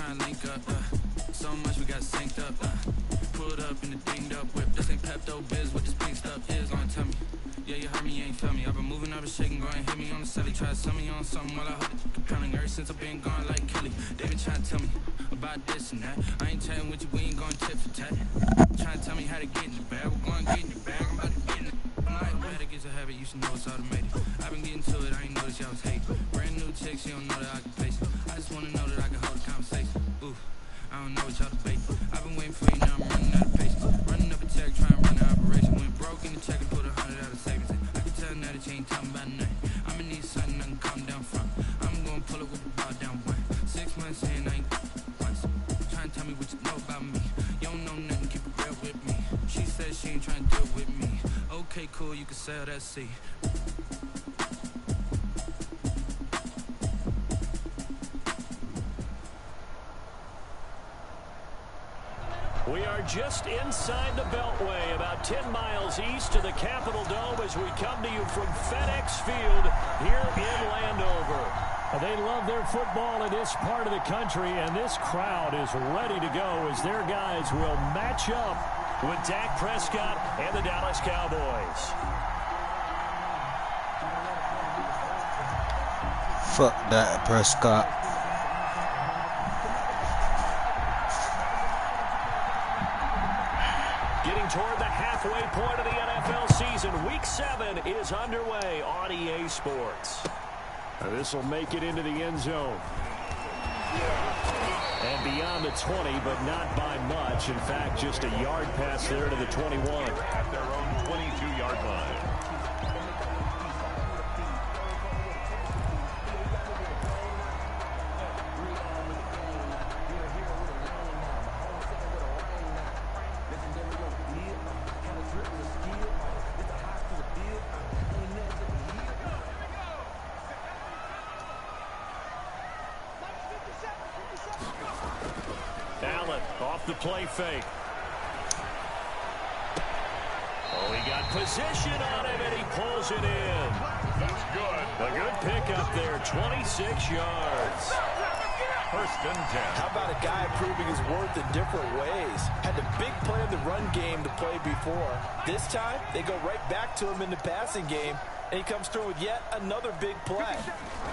trying to link up. So much we got synced up. Pulled up in the dinged up whip. This ain't Pepto Biz, what this pink stuff is. Gonna tell me. Yeah, you heard me, you ain't felt me. I've been moving, I've been shaking, go and hit me on the celly. Try to sell me on something while I hold it. Compelling ever since I've been gone like Kelly. They been trying to tell me about this and that. I ain't chatting with you, we ain't going tit for tat. Trying to tell me how to get in the bag. We're going to get in the bag, I'm about to get in it. I'm like, better get a habit, you should know it's automated. I've been getting to it, I ain't noticed y'all was hating. Brand new chick, she don't know that I can face it. I just wanna know that I can hold a conversation. Ooh, I don't know what y'all debating. I've been waiting for you, now I'm running out of patience. Running up a check, trying to run an operation. Went broke in the check and put 100 out of savings. I can tell now that you ain't talking about nothing. I'ma need something I can calm down from. I'm gonna pull it with the ball down one. 6 months in, I ain't once. Trying to tell me what you know about me. You don't know nothing, keep it real with me. She said she ain't trying to deal with me. Okay, cool, you can sell that seat. We are just inside the Beltway, about 10 miles east of the Capitol Dome as we come to you from FedEx Field here in Landover. They love their football in this part of the country, and this crowd is ready to go as their guys will match up with Dak Prescott and the Dallas Cowboys. Fuck that, Prescott. Getting toward the halfway point of the NFL season. Week 7 is underway on EA Sports. This will make it into the end zone. And beyond the 20, but not by much. In fact, just a yard pass there to the 21. At their own 22-yard line. The play fake. Oh, he got position on him, and he pulls it in. That's good. A good pickup there, 26 yards. First and 10. How about a guy proving his worth in different ways? Had the big play in the run game to play before. This time, they go right back to him in the passing game, and he comes through with yet another big play.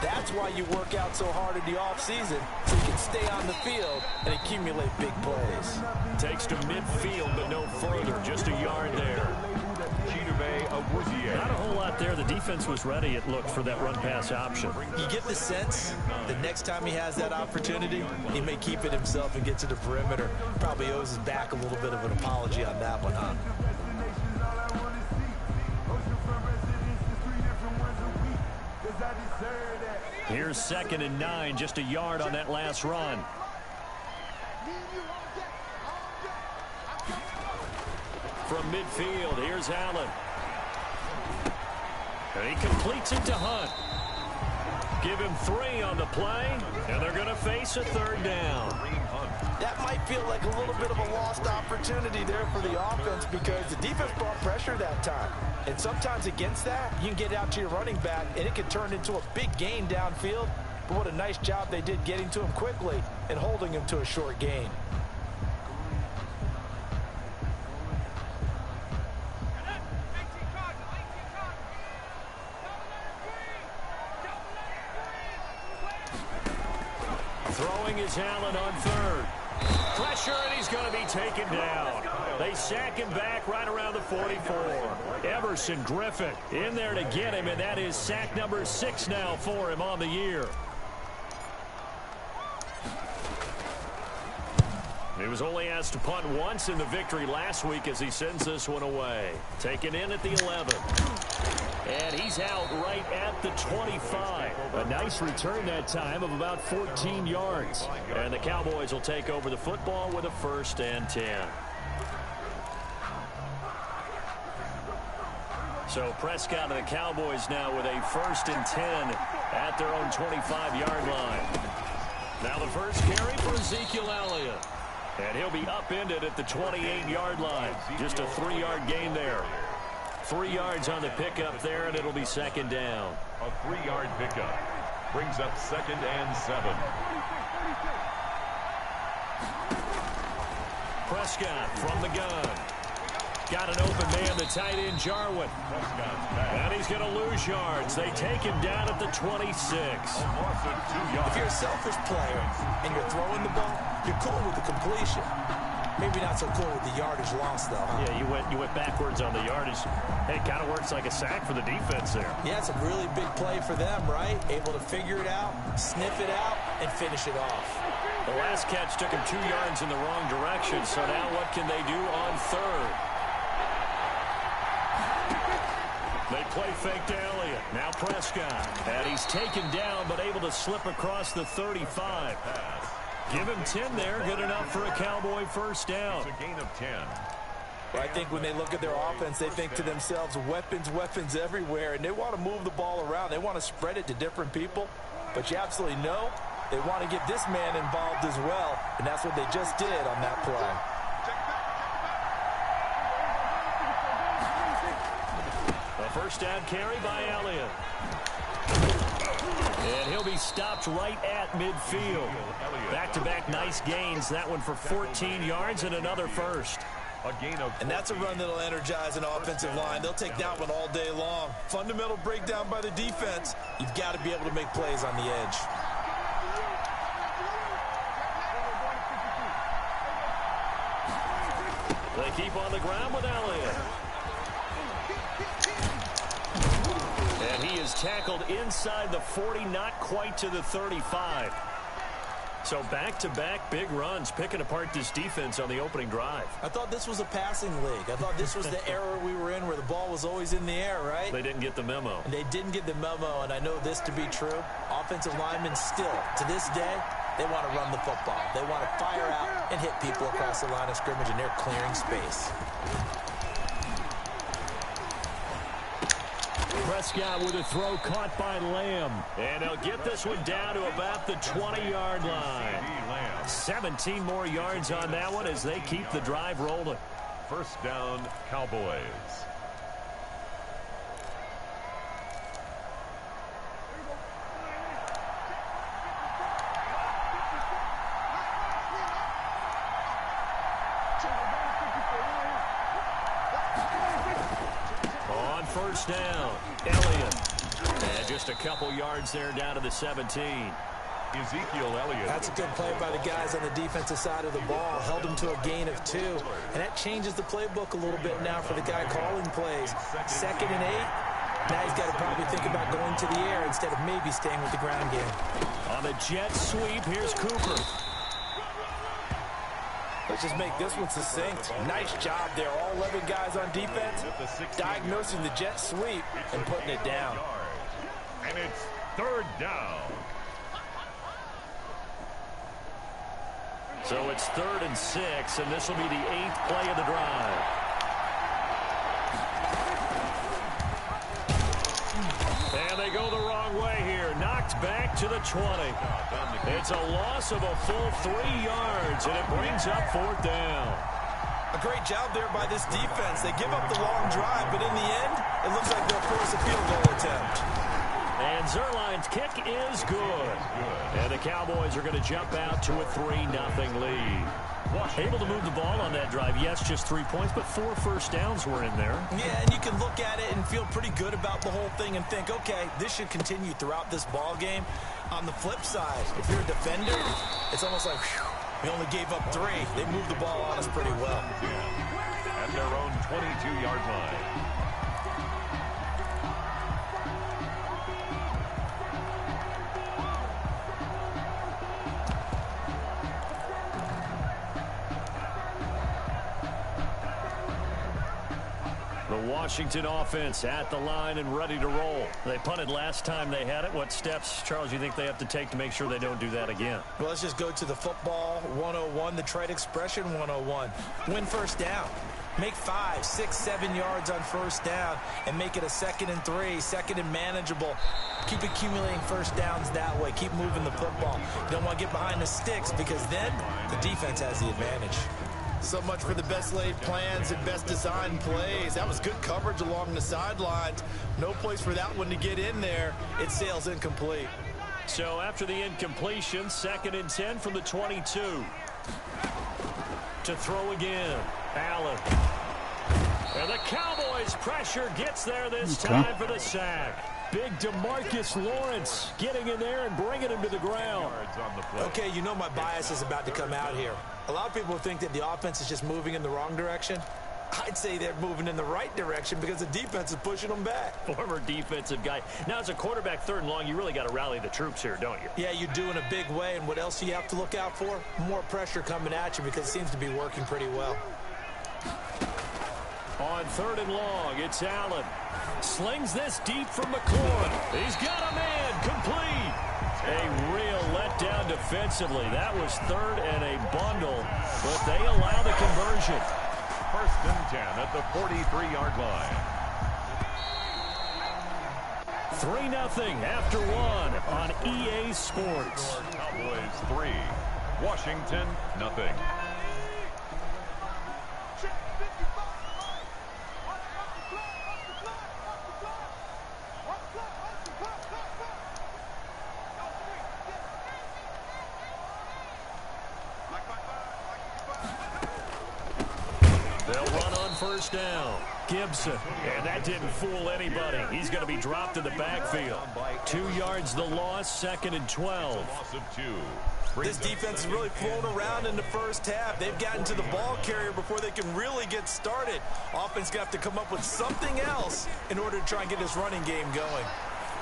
That's why you work out so hard in the offseason, so you can stay on the field and accumulate big plays. Takes to midfield, but no further. Just a yard there. Not a whole lot there. The defense was ready, it looked, for that run-pass option. You get the sense the next time he has that opportunity, he may keep it himself and get to the perimeter. Probably owes his back a little bit of an apology on that one, huh? Here's 2nd and 9, just a yard on that last run. From midfield, here's Allen. And he completes it to Hunt. Give him 3 on the play, and they're going to face a 3rd down. That might feel like a little bit of a lost opportunity there for the offense because the defense brought pressure that time. And sometimes against that, you can get out to your running back, and it can turn into a big gain downfield. But what a nice job they did getting to him quickly and holding him to a short gain. Throwing is Allen on 3rd. Pressure, and he's going to be taken down. They sack him back right around the 44. Everson Griffin in there to get him, and that is sack number 6 now for him on the year. He was only asked to punt once in the victory last week as he sends this one away. Taken in at the 11. And he's out right at the 25. A nice return that time of about 14 yards. And the Cowboys will take over the football with a 1st and 10. So Prescott and the Cowboys now with a 1st and 10 at their own 25-yard line. Now the first carry for Ezekiel Elliott. And he'll be upended at the 28-yard line. Just a 3-yard gain there. 3 yards on the pickup there, and it'll be 2nd down. A 3-yard pickup brings up 2nd and 7. Prescott from the gun. Got an open man, the tight end, Jarwin. And he's going to lose yards. They take him down at the 26. If you're a selfish player and you're throwing the ball, you're cool with the completion. Maybe not so cool with the yardage loss, though. Huh? Yeah, you went backwards on the yardage. Hey, it kind of works like a sack for the defense there. Yeah, it's a really big play for them, right? Able to figure it out, sniff it out, and finish it off. The last catch took him 2 yards in the wrong direction, so now what can they do on third? They play fake to Elliott. Now Prescott. And he's taken down, but able to slip across the 35. Give him 10 there. Good enough for a Cowboy first down. It's a gain of 10. Well, I think when they look at their offense, they think to themselves, weapons, weapons everywhere, and they want to move the ball around. They want to spread it to different people. But you absolutely know they want to get this man involved as well, and that's what they just did on that play. A first down carry by Elliott. And he'll be stopped right at midfield. Back-to-back nice gains. That one for 14 yards and another first. And that's a run that'll energize an offensive line. They'll take that one all day long. Fundamental breakdown by the defense. You've got to be able to make plays on the edge. They keep on the ground with Elliott. And he is tackled inside the 40, not quite to the 35. So back-to-back big runs, picking apart this defense on the opening drive. I thought this was a passing league. I thought this was the era we were in where the ball was always in the air, right? They didn't get the memo. And they didn't get the memo, and I know this to be true. Offensive linemen still, to this day, they want to run the football. They want to fire out and hit people across the line of scrimmage, and they're clearing space. Prescott with a throw caught by Lamb. And they'll get this one down to about the 20-yard line. 17 more yards on that one as they keep the drive rolling. First down, Cowboys. On first down, Elliott. And just a couple yards there down to the 17. Ezekiel Elliott. That's a good play by the guys on the defensive side of the ball. Held them to a gain of 2. And that changes the playbook a little bit now for the guy calling plays. 2nd and 8. Now he's got to probably think about going to the air instead of maybe staying with the ground game. On the jet sweep, here's Cooper. Let's just make this one succinct. Nice job there. All 11 guys on defense diagnosing the jet sweep and putting it down. And it's third down. So it's 3rd and 6, and this will be the 8th play of the drive. And they go the wrong way here. Knocked back to the 20. It's a loss of a full 3 yards, and it brings up 4th down. A great job there by this defense. They give up the long drive, but in the end, it looks like they'll force a field goal attempt. And Zerline's kick is good. And the Cowboys are going to jump out to a 3-0 lead. Able to move the ball on that drive. Yes, just 3 points, but 4 first downs were in there. Yeah, and you can look at it and feel pretty good about the whole thing and think, okay, this should continue throughout this ball game. On the flip side, if you're a defender, it's almost like, whew, we only gave up 3. They moved the ball on us pretty well. At their own 22-yard line. The Washington offense at the line and ready to roll. They punted last time they had it. What steps, Charles, you think they have to take to make sure they don't do that again? Well, let's just go to the football 101, the trade expression 101. Win first down. Make 5, 6, 7 yards on first down and make it a 2nd and 3, 2nd and manageable. Keep accumulating first downs that way. Keep moving the football. You don't want to get behind the sticks because then the defense has the advantage. So much for the best laid plans and best designed plays. That was good coverage along the sidelines. No place for that one to get in there. It sails incomplete. So after the incompletion, 2nd and 10 from the 22. To throw again. Allen. And the Cowboys' pressure gets there this time for the sack. Big DeMarcus Lawrence getting in there and bringing him to the ground. Okay, you know my bias is about to come out here. A lot of people think that the offense is just moving in the wrong direction. I'd say they're moving in the right direction because the defense is pushing them back. Former defensive guy. Now, as a quarterback, 3rd and long, you really got to rally the troops here, don't you? Yeah, you do in a big way. And what else do you have to look out for? More pressure coming at you because it seems to be working pretty well. On 3rd and long, it's Allen. Slings this deep from McLaurin. He's got a man complete. A real letdown defensively. That was 3rd and a bundle, but they allow the conversion. 1st and 10 at the 43-yard line. 3-0 after 1 on EA Sports. Cowboys 3, Washington nothing. They'll run on 1st down. Gibson, and that didn't fool anybody. He's going to be dropped in the backfield. 2 yards the loss, 2nd and 12. Loss of 2. This defense has really flown around in the first half. They've gotten to the ball carrier before they can really get started. Offense got to come up with something else in order to try and get this running game going.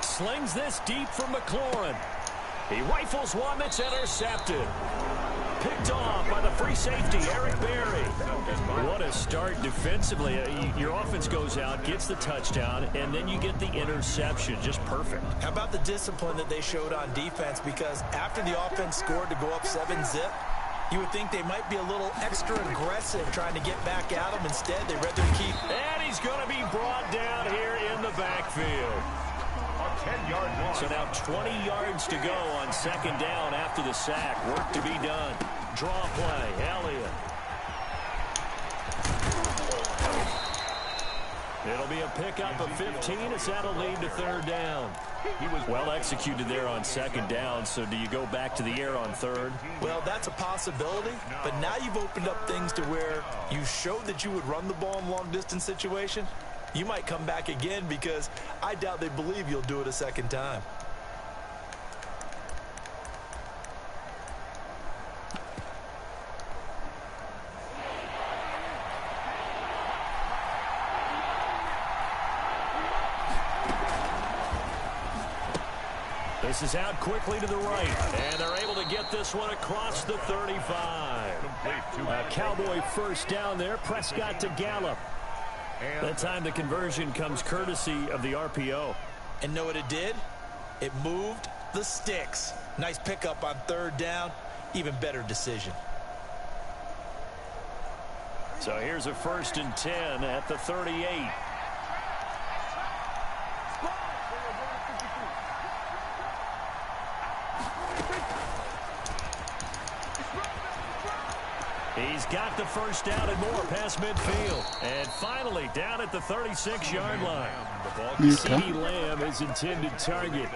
Slings this deep from McLaurin. He rifles one that's intercepted. Picked off by the free safety, Eric Berry. What a start defensively. Your offense goes out, gets the touchdown, and then you get the interception. Just perfect. How about the discipline that they showed on defense? Because after the offense scored to go up 7-zip, you would think they might be a little extra aggressive trying to get back at them. Instead, they'd rather keep. And he's going to be brought down here in the backfield. 10-yard loss. So now 20 yards to go on 2nd down after the sack. Work to be done. Draw play. Elliott. It'll be a pickup of 15 as that'll lead to 3rd down. He was well executed there on 2nd down, so do you go back to the air on 3rd? Well, that's a possibility, but now you've opened up things to where you showed that you would run the ball in long-distance situation. You might come back again because I doubt they believe you'll do it a 2nd time. This is out quickly to the right, and they're able to get this one across the 35. A Cowboy 1st down there. Prescott to Gallup. That time the conversion comes courtesy of the RPO. And know what it did? It moved the sticks. Nice pickup on 3rd down. Even better decision. So here's a 1st and 10 at the 38. He's got the 1st down and more past midfield. And finally down at the 36-yard line. CeeDee Lamb is intended target.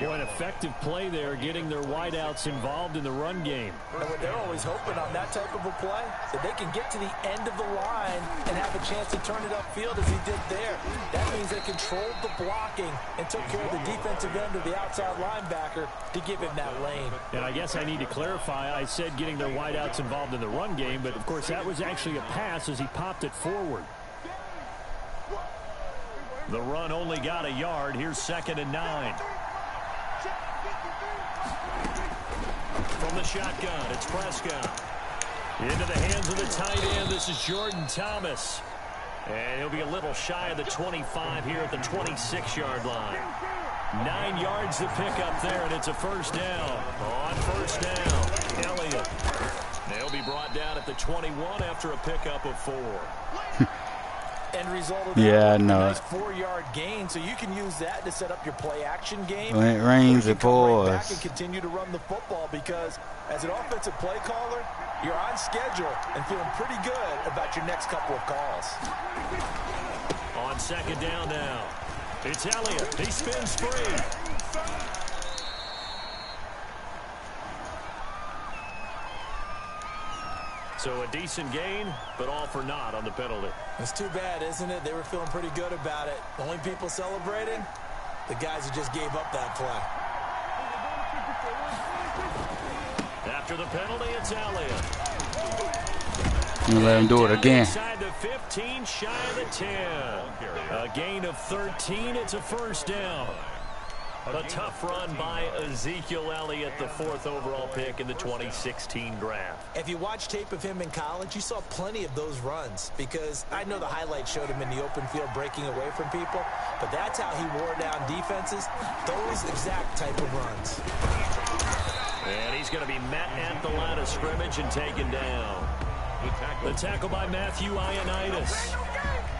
An effective play there, getting their wideouts involved in the run game. And what they're always hoping on that type of a play, that they can get to the end of the line and have a chance to turn it upfield as he did there. That means they controlled the blocking and took care of the defensive end of the outside linebacker to give him that lane. And I guess I need to clarify, I said getting their wideouts involved in the run game, but of course that was actually a pass as he popped it forward. The run only got a yard. Here's 2nd and 9. From the shotgun, it's Prescott. Into the hands of the tight end. This is Jordan Thomas. And he'll be a little shy of the 25 here at the 26-yard line. 9 yards to pick up there, and it's a 1st down. On 1st down, Elliott. They'll be brought down at the 21 after a pickup of 4. End result of that, I know nice it. 4-yard gain, so you can use that to set up your play-action game. When it rains, you it can come right pours. back and continue to run the football because as an offensive play caller, you're on schedule and feeling pretty good about your next couple of calls. On 2nd down now, it's Elliott. He spins free. So a decent gain, but all for naught on the penalty. It's too bad, isn't it? They were feeling pretty good about it. The only people celebrating, the guys who just gave up that play. After the penalty, it's Elliott. You let him do it again. Inside the 15, shy of the 10. A gain of 13. It's a first down. A tough run by Ezekiel Elliott, the 4th overall pick in the 2016 draft. If you watch tape of him in college, you saw plenty of those runs, because I know the highlights showed him in the open field breaking away from people, but that's how he wore down defenses, those exact type of runs. And he's going to be met at the line of scrimmage and taken down. The tackle by Matthew Ioannidis.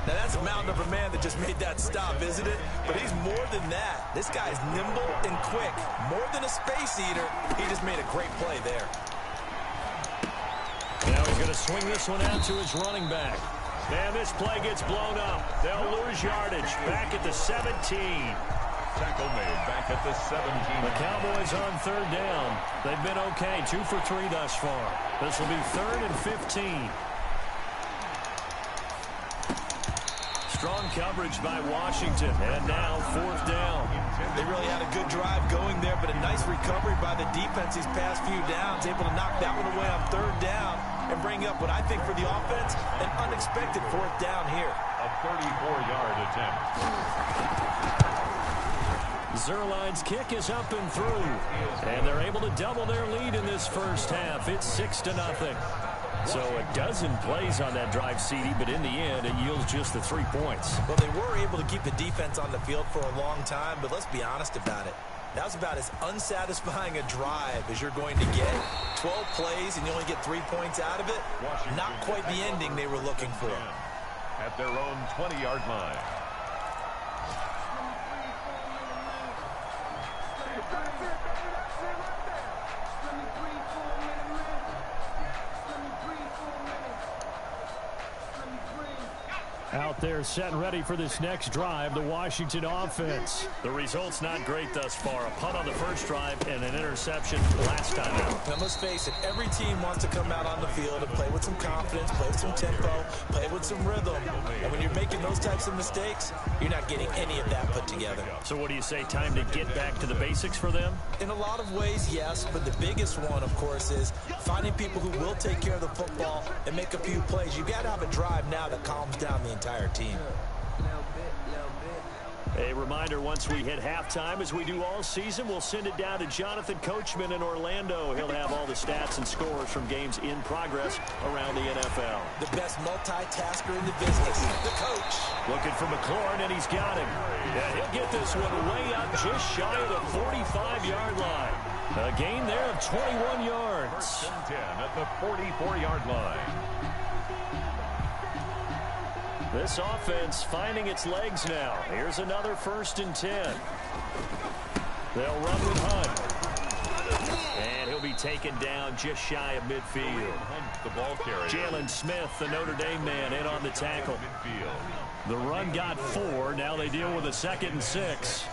Now, that's a mountain of a man that just made that stop, isn't it? But he's more than that. This guy's nimble and quick. More than a space eater, he just made a great play there. Now he's going to swing this one out to his running back. And this play gets blown up. They'll lose yardage. Back at the 17. Tackle made back at the 17. The Cowboys on 3rd down. They've been okay. 2 for 3 thus far. This will be 3rd and 15. Strong coverage by Washington, and now 4th down. They really had a good drive going there, but a nice recovery by the defense these past few downs, able to knock that one away on 3rd down and bring up what I think for the offense, an unexpected 4th down here. A 34-yard attempt. Zerline's kick is up and through, and they're able to double their lead in this first half. It's 6-0. So a dozen plays on that drive, CD, but in the end, it yields just the 3 points. Well, they were able to keep the defense on the field for a long time, but let's be honest about it. That was about as unsatisfying a drive as you're going to get. 12 plays, and you only get 3 points out of it. Not quite the ending they were looking for. At their own 20-yard line. Out there set and ready for this next drive, the Washington offense. The result's not great thus far. A punt on the first drive and an interception last time out. Now, let's face it, every team wants to come out on the field and play with some confidence, play with some tempo, play with some rhythm. And when you're making those types of mistakes, you're not getting any of that put together. So what do you say, time to get back to the basics for them? In a lot of ways, yes, but the biggest one, of course, is finding people who will take care of the football and make a few plays. You've got to have a drive now that calms down the entire team. A reminder, once we hit halftime, as we do all season, we'll send it down to Jonathan Coachman in Orlando. He'll have all the stats and scores from games in progress around the NFL. The best multitasker in the business, the coach. Looking for McLaurin, and he's got him. Yeah, he'll get this one way up just shy of the 45-yard line. A gain there of 21 yards. 10 at the 44-yard line. This offense finding its legs now. Here's another 1st and 10. They'll run with Hunt. And he'll be taken down just shy of midfield. The ball carrier. Jalen Smith, the Notre Dame man, in on the tackle. The run got 4. Now they deal with a 2nd and 6.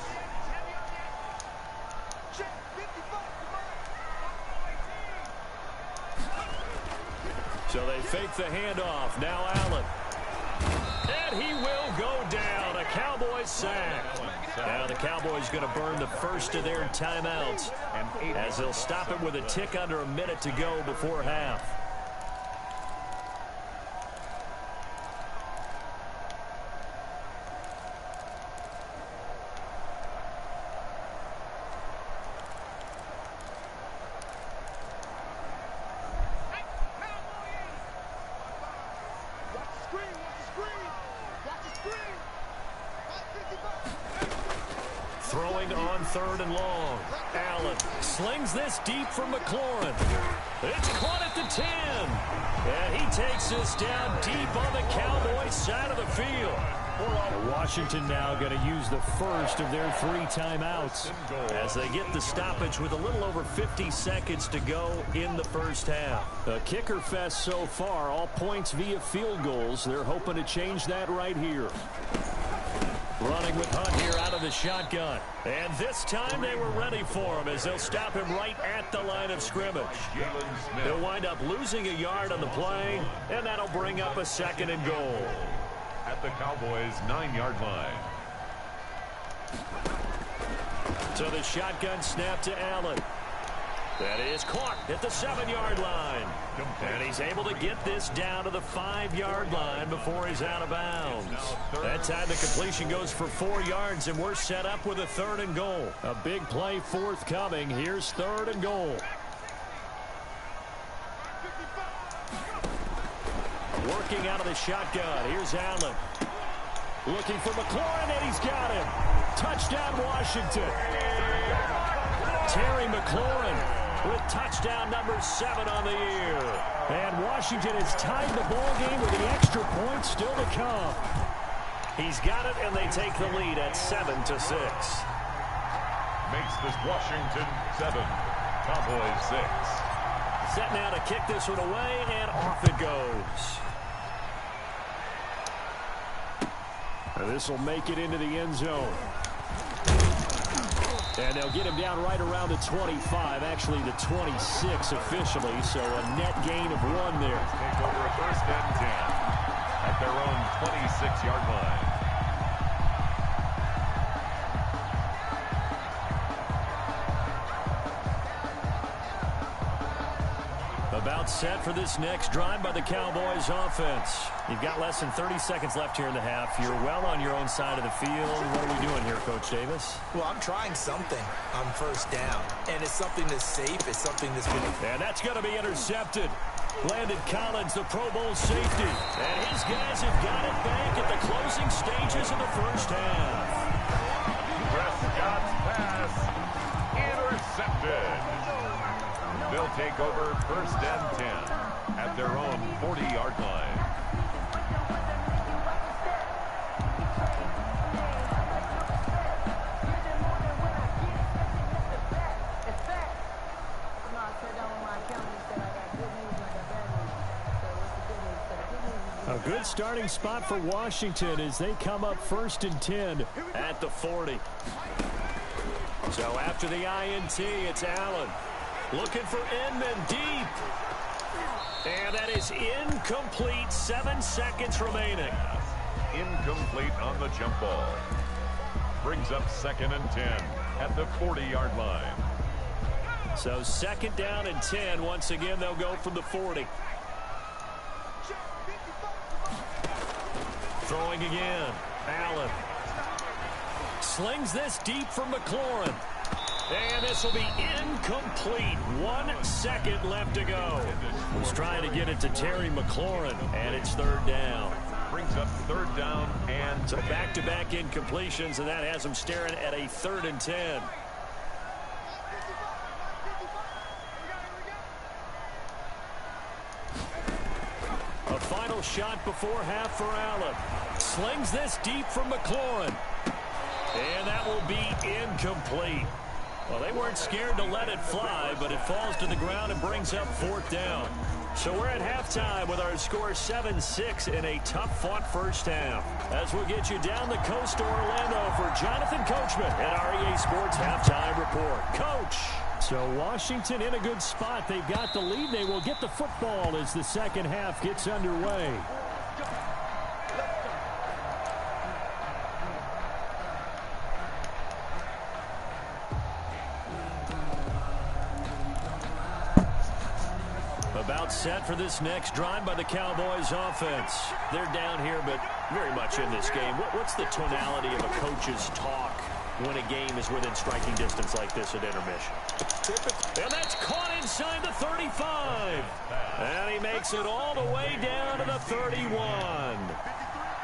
So they fake the handoff. Now Allen. And he will go down. A Cowboys sack. Now the Cowboys going to burn the first of their timeouts, as they'll stop it with a tick under a minute to go before half. Throwing on 3rd and long. Allen slings this deep for McLaurin. It's caught at the 10. And he takes this down deep on the Cowboys side of the field. Washington now going to use the first of their 3 timeouts as they get the stoppage with a little over 50 seconds to go in the first half. A kicker fest so far, all points via field goals. They're hoping to change that right here. Running with Hunt here out of the shotgun. And this time they were ready for him as they'll stop him right at the line of scrimmage. They'll wind up losing a yard on the play, and that'll bring up a 2nd and goal. At the Cowboys' 9-yard line. So the shotgun snap to Allen. That is caught at the 7-yard line. And he's able to get this down to the 5-yard line before he's out of bounds. That time the completion goes for 4 yards, and we're set up with a 3rd and goal. A big play forthcoming. Here's 3rd and goal. Working out of the shotgun. Here's Allen. Looking for McLaurin, and he's got him. Touchdown, Washington. Terry McLaurin with touchdown number 7 on the year. And Washington has tied the ball game with the extra point still to come. He's got it, and they take the lead at 7-6. Makes this Washington 7, Cowboys 6. Set now to kick this one away, and off it goes. And this will make it into the end zone. And they'll get him down right around the 25, actually the 26 officially, so a net gain of 1 there. Take over a 1st and 10 at their own 26-yard line. About set for this next drive by the Cowboys offense. You've got less than 30 seconds left here in the half. You're well on your own side of the field. What are we doing here, Coach Davis? Well, I'm trying something on 1st down. And it's something that's safe. It's something that's going to... And that's going to be intercepted. Landon Collins, the Pro Bowl safety. And his guys have got it back at the closing stages of the 1st half. Prescott's pass intercepted. They'll take over 1st and 10 at their own 40-yard line. A good starting spot for Washington as they come up 1st and 10 at the 40. So after the INT, it's Allen. Looking for Inman deep. And that is incomplete. 7 seconds remaining. Incomplete on the jump ball. Brings up 2nd and 10 at the 40-yard line. So 2nd down and 10. Once again, they'll go from the 40. Throwing again. Allen. Slings this deep from McLaurin. And this will be incomplete. 1 second left to go. Was trying to get it to Terry McLaurin, and it's 3rd down. Brings up 3rd down and so back-to-back incompletions, and that has them staring at a 3rd and 10. A final shot before half for Allen. Slings this deep from McLaurin. And that will be incomplete. Well, they weren't scared to let it fly, but it falls to the ground and brings up 4th down. So we're at halftime with our score 7-6 in a tough-fought 1st half. As we'll get you down the coast to Orlando for Jonathan Coachman at our EA Sports Halftime Report. Coach! So Washington in a good spot. They've got the lead. They will get the football as the 2nd half gets underway. About set for this next drive by the Cowboys offense. They're down here, but very much in this game. What's the tonality of a coach's talk when a game is within striking distance like this at intermission? And that's caught inside the 35. And he makes it all the way down to the 31.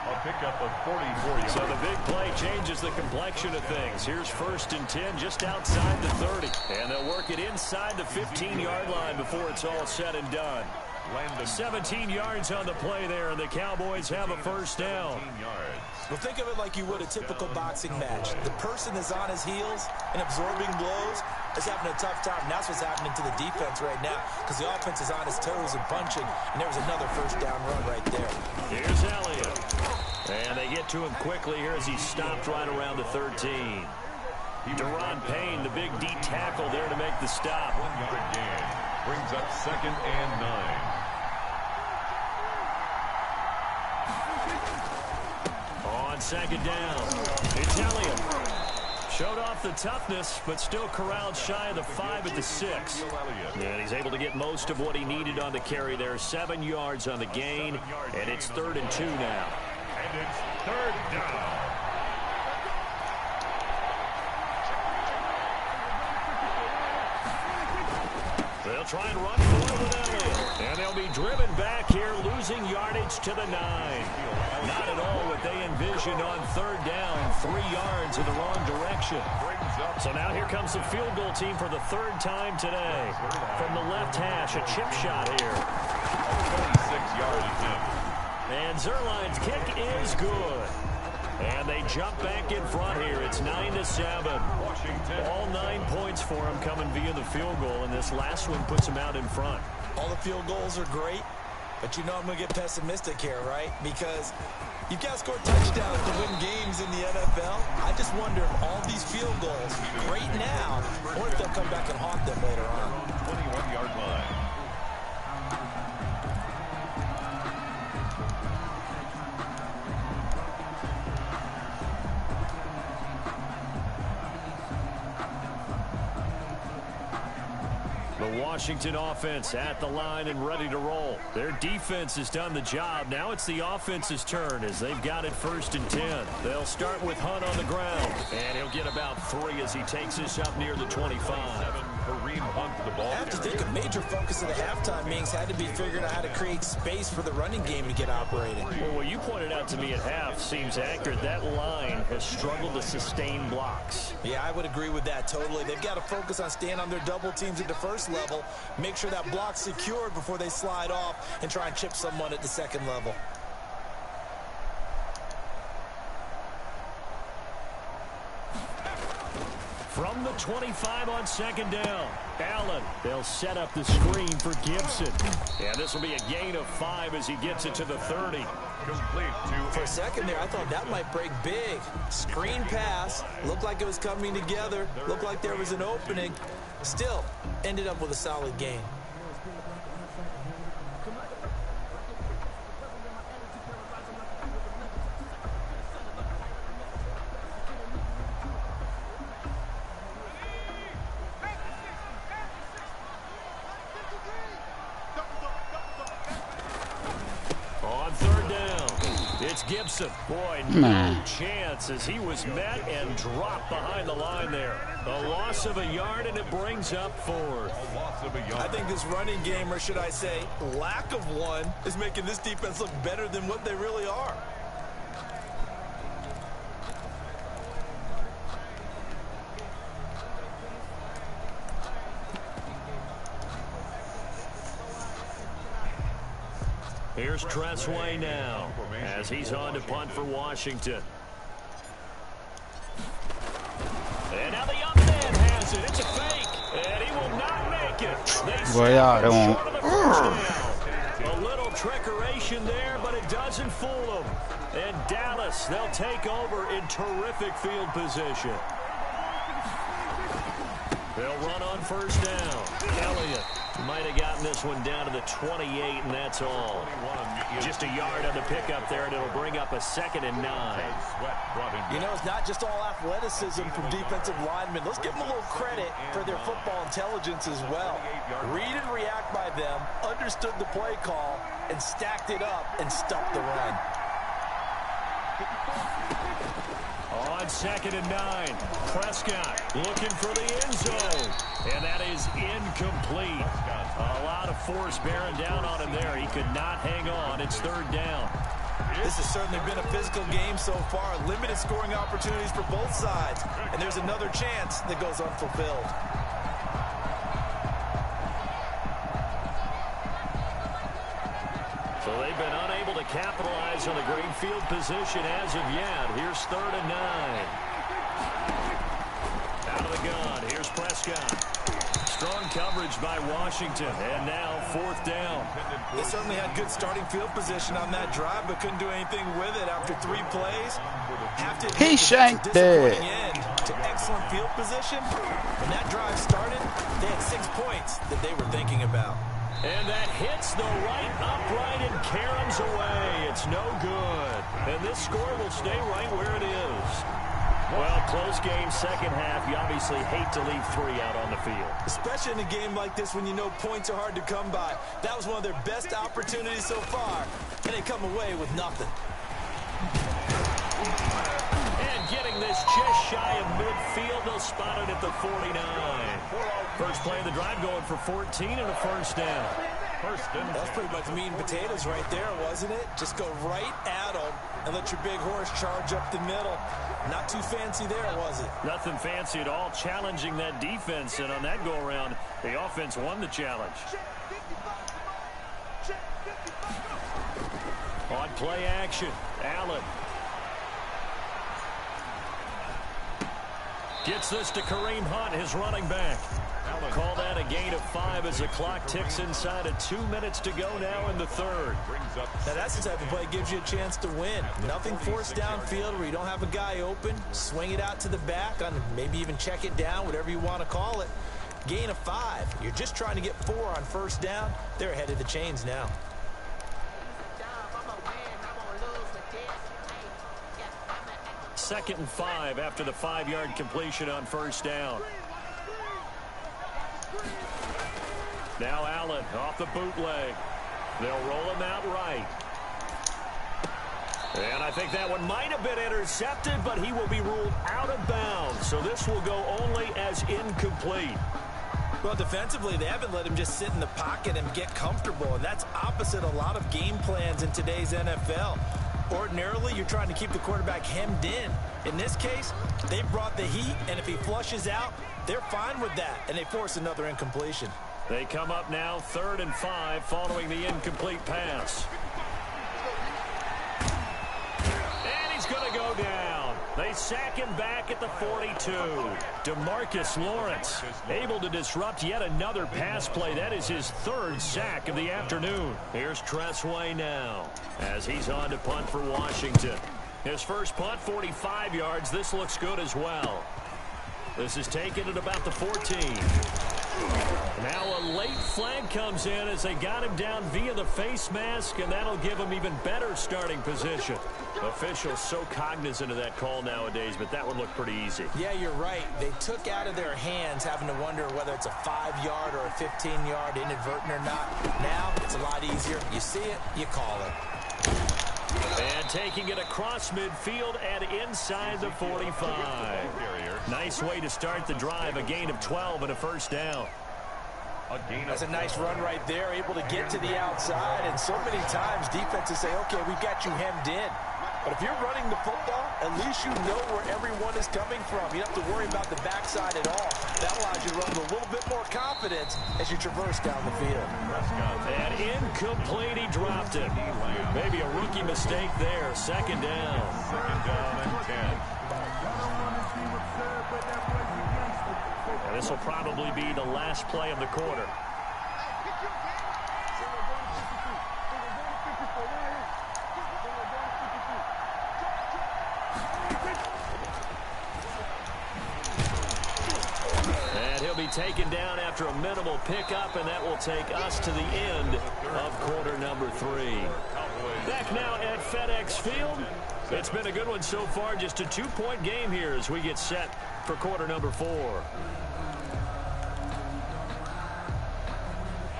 I'll pick up a 44-yard. So the big play changes the complexion of things. Here's 1st and 10 just outside the 30. And they'll work it inside the 15-yard line before it's all said and done. 17 yards on the play there, and the Cowboys have a 1st down. Well, think of it like you would a typical boxing match. The person is on his heels and absorbing blows is having a tough time. And that's what's happening to the defense right now because the offense is on his toes and punching, and there was another 1st down run right there. Here's Elliott. And they get to him quickly here as he's stopped right around the 13. Deron Payne, the big D tackle there to make the stop. 1 yard gain. Brings up 2nd and 9. On 2nd down, it's Elliott. Showed off the toughness, but still corralled shy of the 5 at the 6. And he's able to get most of what he needed on the carry there. 7 yards on the gain, and it's 3rd and 2 now. And it's 3rd down. They'll try and run for it with Elliott. And they'll be driven back here, losing yardage to the 9. Not at all what they envisioned on 3rd down. 3 yards in the wrong direction. So now here comes the field goal team for the 3rd time today. From the left hash, a chip shot here. 26-yard attempt. And Zerline's kick is good. And they jump back in front here. It's 9-7. All 9 points for them coming via the field goal, and this last one puts them out in front. All the field goals are great, but you know I'm going to get pessimistic here, right? Because you've got to score touchdowns to win games in the NFL. I just wonder if all these field goals, great now, or if they'll come back and haunt them later on. 21-yard line. The Washington offense at the line and ready to roll. Their defense has done the job. Now it's the offense's turn as they've got it 1st and 10. They'll start with Hunt on the ground. And he'll get about 3 as he takes this up near the 25. Kareem Hunt, the ball. I have to think a major focus of the halftime meetings had to be figuring out how to create space for the running game to get operating. Well, what you pointed out to me at half seems accurate. That line has struggled to sustain blocks. Yeah, I would agree with that totally. They've got to focus on staying on their double teams at the first level, make sure that block's secured before they slide off and try and chip someone at the second level. From the 25 on 2nd down, Allen. They'll set up the screen for Gibson. And this will be a gain of 5 as he gets it to the 30. Complete to For a second there, I thought that might break big. Screen pass. Looked like it was coming together. Looked like there was an opening. Still, ended up with a solid gain. On 3rd down, it's Gibson. Boy, no chance as he was met and dropped behind the line there. A loss of a yard, and it brings up 4th. a loss of a yard. I think this running game, or should I say lack of one, is making this defense look better than what they really are. Here's Tressway now as he's on to punt for Washington. And now the up man has it. It's a fake, and he will not make it. They Well, yeah, they short won't. of the first down. A little trickeration there, but it doesn't fool them. And Dallas, they'll take over in terrific field position. They'll run on 1st down. Elliott might have gotten this one down to the 28, and that's all. Just a yard on the pickup there, and it'll bring up a 2nd and 9. You know, it's not just all athleticism from defensive linemen. Let's give them a little credit for their football intelligence as well. Read and react by them, understood the play call, and stacked it up and stuffed the run. On 2nd and 9, Prescott looking for the end zone. And that is incomplete. A lot of force bearing down on him there. He could not hang on. It's 3rd down. This has certainly been a physical game so far. Limited scoring opportunities for both sides. And there's another chance that goes unfulfilled. So they've been unable to capitalize on the great field position as of yet. Here's 3rd and 9. Out of the gun. Here's Prescott. Strong coverage by Washington. And now 4th down. They certainly had good starting field position on that drive, but couldn't do anything with it after 3 plays. He shanked it. End to excellent field position. When that drive started, they had 6 points that they were thinking about. And that hits the right upright and caroms away. It's no good. And this score will stay right where it is. Well, close game, second half. You obviously hate to leave 3 out on the field. Especially in a game like this when you know points are hard to come by. That was one of their best opportunities so far, and they come away with nothing. And getting this just shy of midfield, they'll spot it at the 49. First play of the drive going for 14 and a first down. That's pretty much meat and potatoes right there, wasn't it? Just go right at them and let your big horse charge up the middle. Not too fancy there, was it? Nothing fancy at all, challenging that defense, and on that go-around, the offense won the challenge. On play action, Allen. Gets this to Kareem Hunt, his running back. Call that a gain of 5 as the clock ticks inside of 2 minutes to go now in the third. Now that's the type of play that gives you a chance to win. Nothing forced downfield where you don't have a guy open. Swing it out to the back, on maybe even check it down, whatever you want to call it. Gain of 5. You're just trying to get 4 on first down. They're ahead of the chains now. Second and 5 after the 5-yard completion on first down. Now Allen off the bootleg. They'll roll him out right. And I think that one might have been intercepted, but he will be ruled out of bounds. So this will go only as incomplete. Well, defensively, they haven't let him just sit in the pocket and get comfortable, and that's opposite a lot of game plans in today's NFL. Ordinarily, you're trying to keep the quarterback hemmed in. In this case, they brought the heat, and if he flushes out, they're fine with that, and they force another incompletion. They come up now 3rd and 5 following the incomplete pass. And he's going to go down. They sack him back at the 42. DeMarcus Lawrence able to disrupt yet another pass play. That is his 3rd sack of the afternoon. Here's Tressway now as he's on to punt for Washington. His first punt, 45 yards. This looks good as well. This is taken at about the 14. Now a late flag comes in as they got him down via the face mask, and that'll give him even better starting position. Officials so cognizant of that call nowadays, but that one looked pretty easy. Yeah, you're right. They took out of their hands having to wonder whether it's a 5-yard or a 15-yard inadvertent or not. Now it's a lot easier. You see it, you call it. And taking it across midfield and inside the 45. Nice way to start the drive. A gain of 12 and a first down. That's a nice run right there, able to get to the outside. And so many times defenses say, okay, we've got you hemmed in. But if you're running the football, at least you know where everyone is coming from. You don't have to worry about the backside at all. That allows you to run with a little bit more confidence as you traverse down the field. And incomplete, he dropped it. Maybe a rookie mistake there. Second down. Second down and 10. And this will probably be the last play of the quarter. And he'll be taken down after a minimal pickup, and that will take us to the end of quarter number 3. Back now at FedEx Field. It's been a good one so far. Just a 2-point game here as we get set for quarter number 4.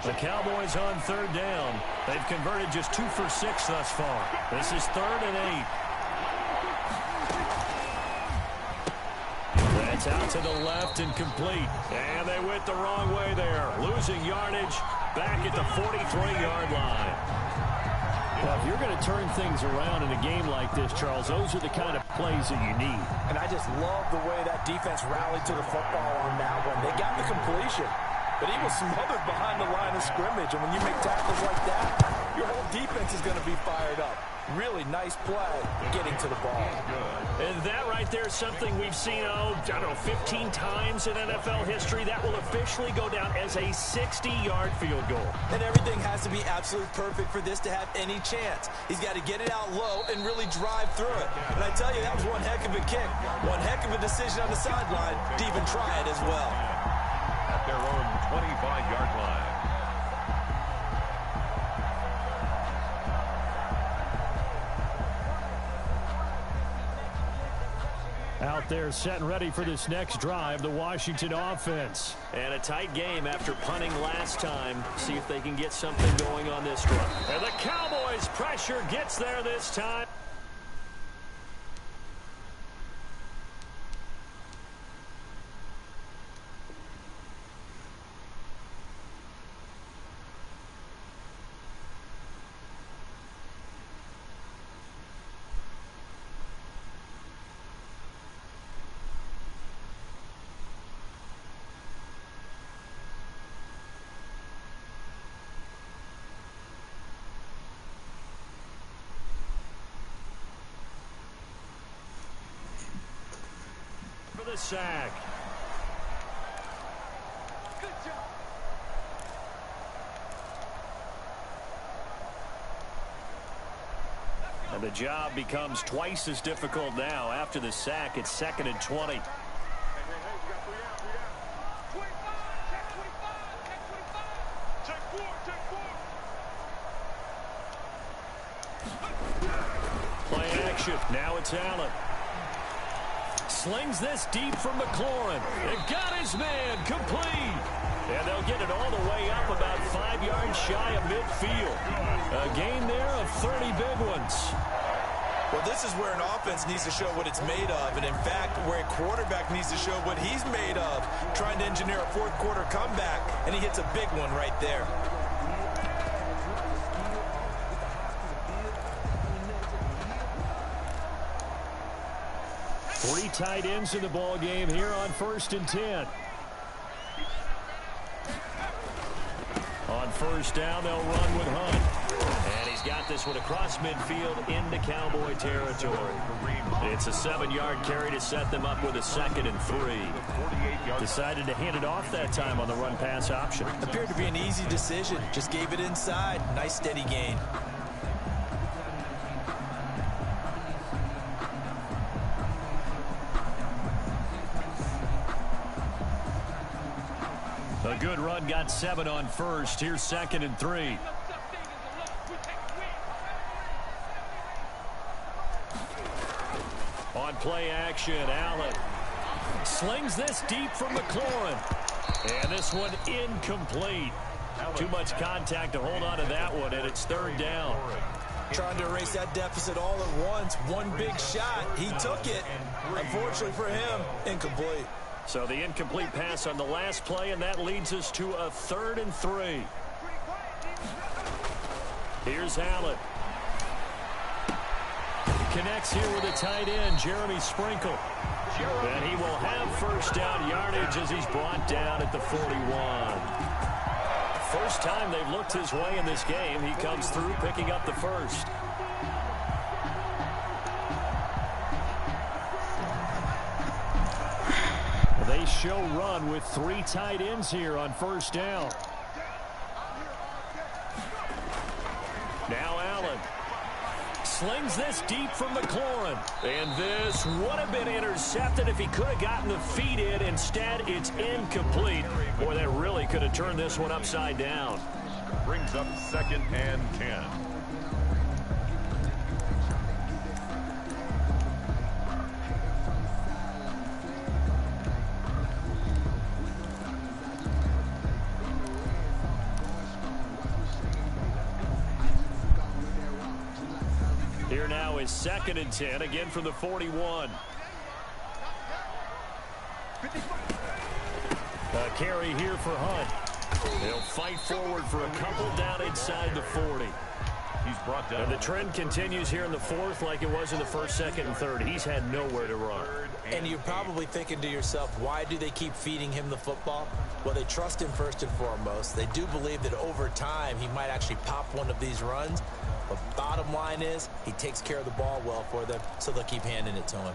The Cowboys on 3rd down. They've converted just 2 for 6 thus far. This is 3rd and 8. That's out to the left and complete. And they went the wrong way there. Losing yardage back at the 43-yard line. Well, if you're going to turn things around in a game like this, Charles, those are the kind of plays that you need. And I just love the way that defense rallied to the football on that one. They got the completion, but he was smothered behind the line of scrimmage. And when you make tackles like that, your whole defense is going to be fired up. Really nice play getting to the ball. And that right there is something we've seen, I don't know, 15 times in NFL history. That will officially go down as a 60-yard field goal. And everything has to be absolutely perfect for this to have any chance. He's got to get it out low and really drive through it. And I tell you, that was one heck of a kick. One heck of a decision on the sideline to even try it as well. At their own 25-yard line. Out there set and ready for this next drive, the Washington offense. And a tight game after punting last time. See if they can get something going on this run. And the Cowboys' pressure gets there this time. The sack. Good job. And the job becomes twice as difficult now. After the sack, it's 2nd and 20. Hey, we got 3 out. 25, check 25, check 4. Play action. Now it's Allen. Slings this deep from McLaurin. It got his man complete. And they'll get it all the way up about 5 yards shy of midfield. A gain there of 30 big ones. Well, this is where an offense needs to show what it's made of. And, in fact, where a quarterback needs to show what he's made of. Trying to engineer a fourth-quarter comeback, and he hits a big one right there. Three tight ends in the ball game here on 1st and 10. On 1st down, they'll run with Hunt. And he's got this one across midfield into Cowboy territory. It's a 7-yard carry to set them up with a 2nd and 3. Decided to hand it off that time on the run-pass option. Appeared to be an easy decision. Just gave it inside. Nice steady gain. A good run, got 7 on 1st. Here's 2nd and 3. On play action, Allen slings this deep from McLaurin. And this one incomplete. Too much contact to hold on to that one, and it's 3rd down. Trying to erase that deficit all at once. One big shot. He took it. Unfortunately for him, incomplete. So the incomplete pass on the last play, and that leads us to a 3rd and 3. Here's Allen. Connects here with a tight end, Jeremy Sprinkle. And he will have 1st down yardage as he's brought down at the 41. First time they've looked his way in this game. He comes through picking up the 1st. They show run with 3 tight ends here on 1st down. Now Allen slings this deep from McLaurin. And this would have been intercepted if he could have gotten the feet in. Instead, it's incomplete. Boy, that really could have turned this one upside down. Brings up 2nd and 10. Here now is 2nd and 10, again from the 41. A carry here for Hunt. He'll fight forward for a couple down inside the 40. He's brought down. And the trend continues here in the 4th like it was in the 1st, 2nd, and 3rd. He's had nowhere to run. 3rd And you're probably thinking to yourself, why do they keep feeding him the football? Well, they trust him first and foremost. They do believe that over time he might actually pop one of these runs. But bottom line is he takes care of the ball well for them, so they'll keep handing it to him.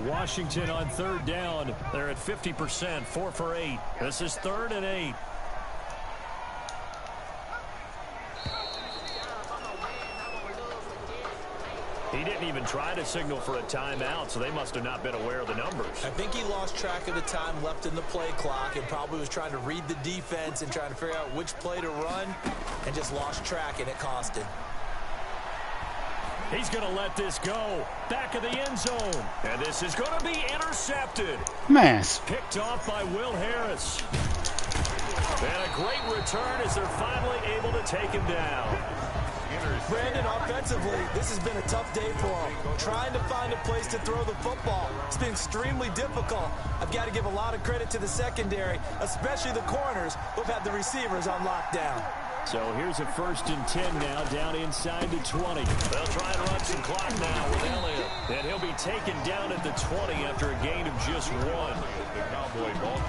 Washington on third down. They're at 50%, 4 for 8. This is 3rd and 8. He didn't even try to signal for a timeout, so they must have not been aware of the numbers. I think he lost track of the time left in the play clock and probably was trying to read the defense and trying to figure out which play to run and just lost track, and it cost him. He's going to let this go. Back of the end zone. And this is going to be intercepted. Man. Picked off by Will Harris. And a great return as they're finally able to take him down. Brandon, offensively, this has been a tough day for him. Trying to find a place to throw the football. It's been extremely difficult. I've got to give a lot of credit to the secondary, especially the corners who've had the receivers on lockdown. So here's a 1st and 10 now, down inside the 20. They'll try and run some clock now with Elliott. And he'll be taken down at the 20 after a gain of just 1.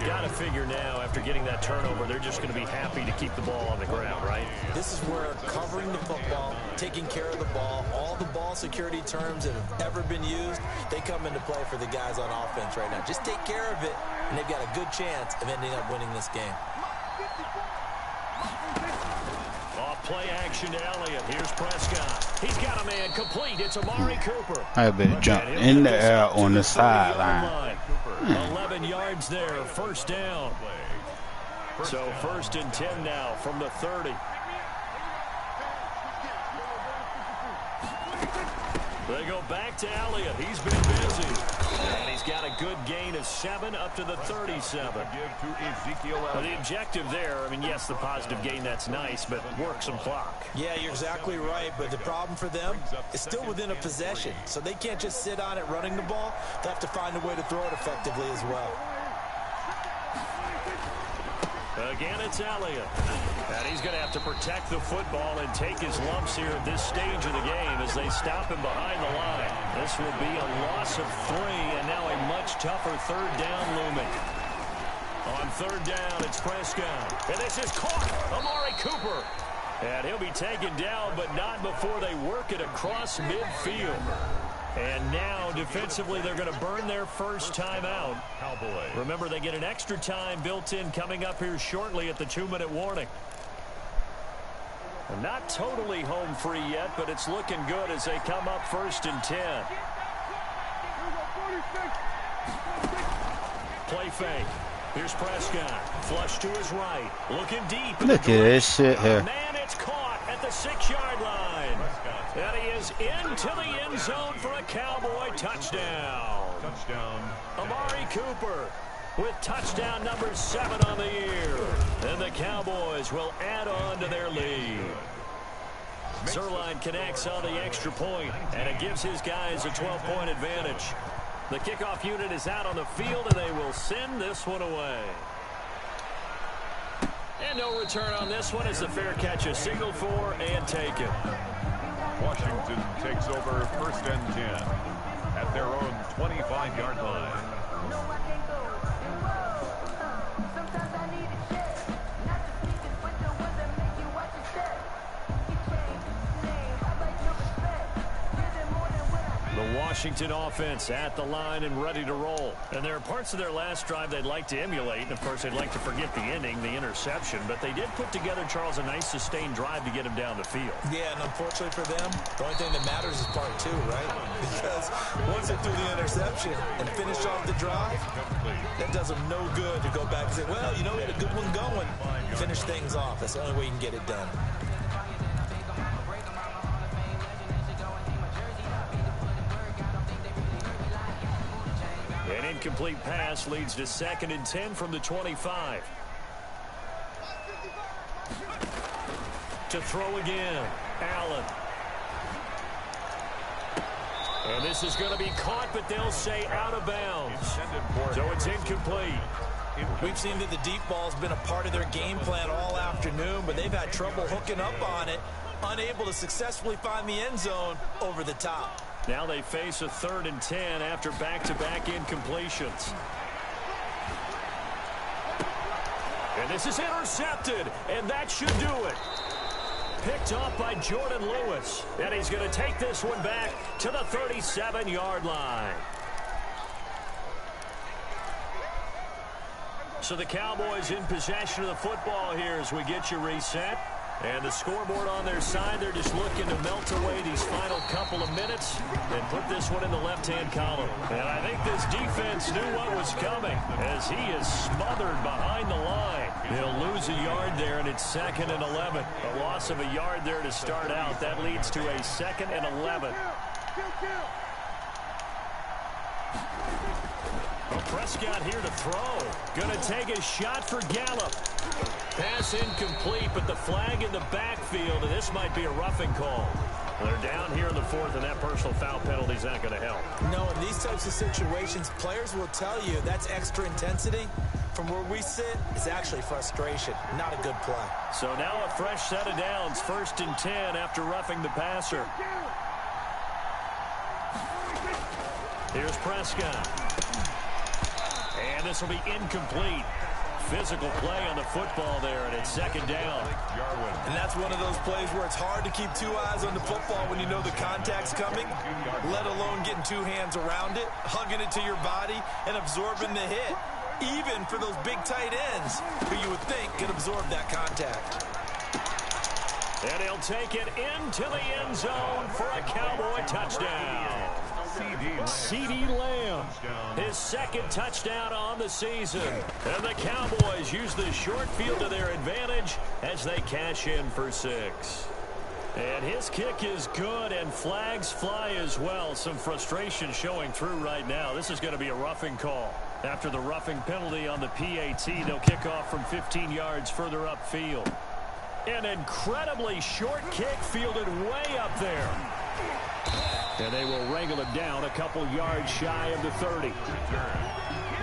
Got to figure now, after getting that turnover, they're just going to be happy to keep the ball on the ground, right? This is where covering the football, taking care of the ball, all the ball security terms that have ever been used, they come into play for the guys on offense right now. Just take care of it, and they've got a good chance of ending up winning this game. Play action to Elliott. Here's Prescott. He's got a man complete. It's Amari Cooper. I better jump in the air on the sideline. 11 yards there. 1st down. So 1st and 10 now from the 30. They go back to Elliott. He's been busy. And he's got a good gain of 7 up to the 37. The objective there, I mean, yes, the positive gain, that's nice, but work some clock. Yeah, you're exactly right, but the problem for them is still within a possession, so they can't just sit on it running the ball. They'll have to find a way to throw it effectively as well. Again, it's Elliott. And he's going to have to protect the football and take his lumps here at this stage of the game as they stop him behind the line. This will be a loss of 3, and now a much tougher 3rd down looming. On 3rd down, it's Prescott. And this is caught. Amari Cooper. And he'll be taken down, but not before they work it across midfield. And now, defensively, they're going to burn their first timeout. Remember, they get an extra time built in coming up here shortly at the 2-minute warning. Not totally home free yet, but it's looking good as they come up 1st and 10. Play fake. Here's Prescott. Flush to his right. Looking deep. Look at this shit here. Man, it's caught at the 6-yard line. And he is into the end zone for a Cowboy touchdown. Amari Cooper with touchdown number 7 on the year. And the Cowboys will add on to their lead. Zerline connects on the extra point, and it gives his guys a 12-point advantage. The kickoff unit is out on the field, and they will send this one away. And no return on this one as the fair catch is signaled for and taken. Washington takes over 1st and 10 at their own 25-yard line. The Washington offense at the line and ready to roll. And there are parts of their last drive they'd like to emulate. And, of course, they'd like to forget the ending, the interception. But they did put together, Charles, a nice sustained drive to get him down the field. Yeah, and unfortunately for them, the only thing that matters is part 2, right? Because once they threw the interception and finished off the drive, that does them no good to go back and say, well, you know, we had a good one going. Finish things off. That's the only way you can get it done. An incomplete pass leads to 2nd and 10 from the 25. To throw again, Allen. And this is going to be caught, but they'll say out of bounds. So it's incomplete. We've seen that the deep ball has been a part of their game plan all afternoon, but they've had trouble hooking up on it, unable to successfully find the end zone over the top. Now they face a 3rd and 10 after back-to-back incompletions. And this is intercepted, and that should do it. Picked off by Jordan Lewis, and he's going to take this one back to the 37-yard line. So the Cowboys in possession of the football here as we get you reset. And the scoreboard on their side, they're just looking to melt away these final couple of minutes and put this one in the left-hand column. And I think this defense knew what was coming as he is smothered behind the line. He'll lose a yard there, and it's 2nd and 11. A loss of a yard there to start out. That leads to a 2nd and 11. Prescott here to throw. Going to take a shot for Gallup. Pass incomplete, but the flag in the backfield, and this might be a roughing call. They're down here in the 4th, and that personal foul penalty is not going to help. No, in these types of situations, players will tell you that's extra intensity. From where we sit, it's actually frustration, not a good play. So now a fresh set of downs, 1st and 10 after roughing the passer. Here's Prescott. And this will be incomplete. Physical play on the football there, and it's 2nd down. And that's one of those plays where it's hard to keep 2 eyes on the football when you know the contact's coming, let alone getting 2 hands around it, hugging it to your body, and absorbing the hit, even for those big tight ends who you would think could absorb that contact. And he'll take it into the end zone for a Cowboy touchdown. CeeDee Lamb, his 2nd touchdown on the season. And the Cowboys use the short field to their advantage as they cash in for 6. And his kick is good, and flags fly as well. Some frustration showing through right now. This is going to be a roughing call. After the roughing penalty on the PAT, they'll kick off from 15 yards further upfield. An incredibly short kick fielded way up there. And they will wrangle it down a couple yards shy of the 30.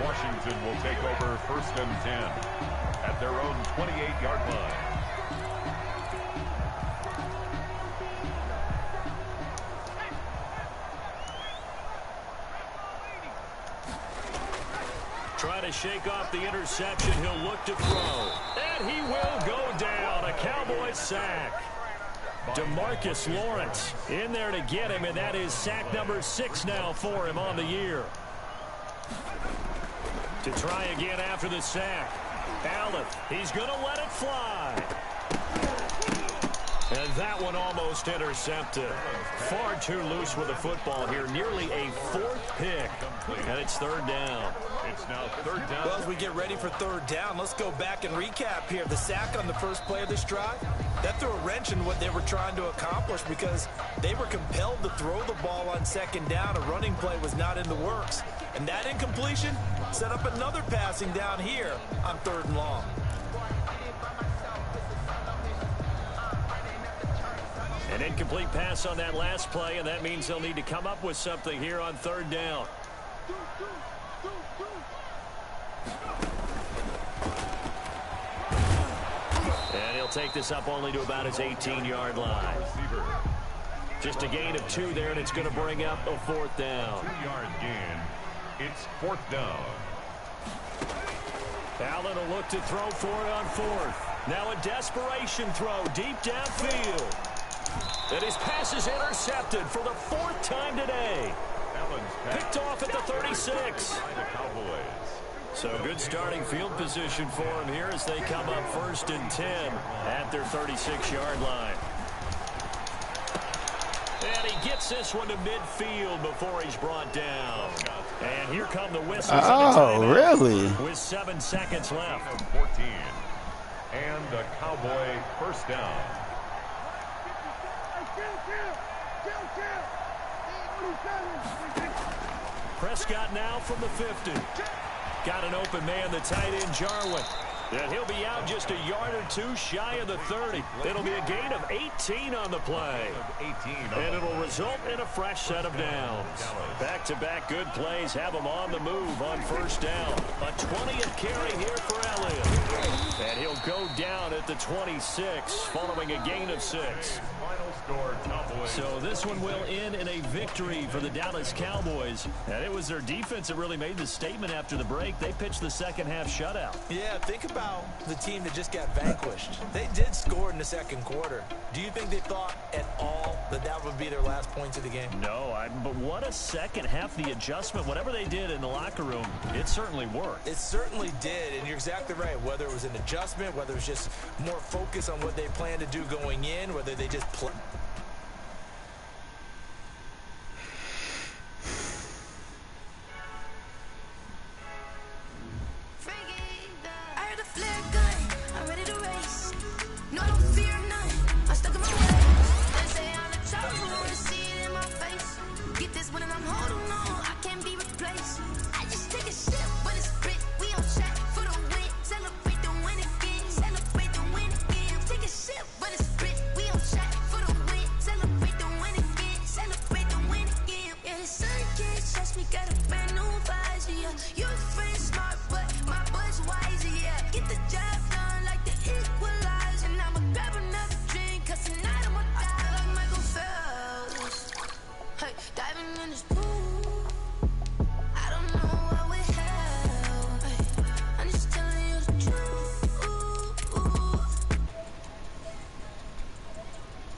Washington will take over 1st and 10 at their own 28-yard line. Trying to shake off the interception. He'll look to throw. And he will go down. A Cowboy sack. DeMarcus Lawrence in there to get him, and that is sack number 6 now for him on the year. To try again after the sack. Allen, he's going to let it fly. And that one almost intercepted. Far too loose with the football here. Nearly a 4th pick. And it's 3rd down. It's now 3rd down. Well, as we get ready for 3rd down, let's go back and recap here. The sack on the first play of this drive, that threw a wrench in what they were trying to accomplish because they were compelled to throw the ball on 2nd down. A running play was not in the works. And that incompletion set up another passing down here on 3rd and long. An incomplete pass on that last play, and that means they'll need to come up with something here on 3rd down. And he'll take this up only to about his 18-yard line. Just a gain of 2 there, and it's going to bring up a 4th down. 2-yard gain. It's 4th down. Allen will look to throw for it on 4th. Now a desperation throw deep downfield. And his pass is intercepted for the 4th time today. Picked off at the 36. So good starting field position for him here as they come up 1st and 10 at their 36-yard line. And he gets this one to midfield before he's brought down. And here come the whistles. Oh, really? With 7 seconds left. 14. And a Cowboy 1st down. Prescott now from the 50. Got an open man, the tight end, Jarwin. And he'll be out just a yard or two shy of the 30. It'll be a gain of 18 on the play. And it'll result in a fresh set of downs. Back-to-back good plays have him on the move on first down. A 20th carry here for Elliott. And he'll go down at the 26 following a gain of 6. So this one will end in a victory for the Dallas Cowboys. And it was their defense that really made the statement after the break. They pitched the second half shutout. Yeah, think about the team that just got vanquished. They did score in the second quarter. Do you think they thought at all that that would be their last points of the game? No, but what a second half. The adjustment, whatever they did in the locker room, it certainly worked. It certainly did, and you're exactly right. Whether it was an adjustment, whether it was just more focus on what they planned to do going in, whether they just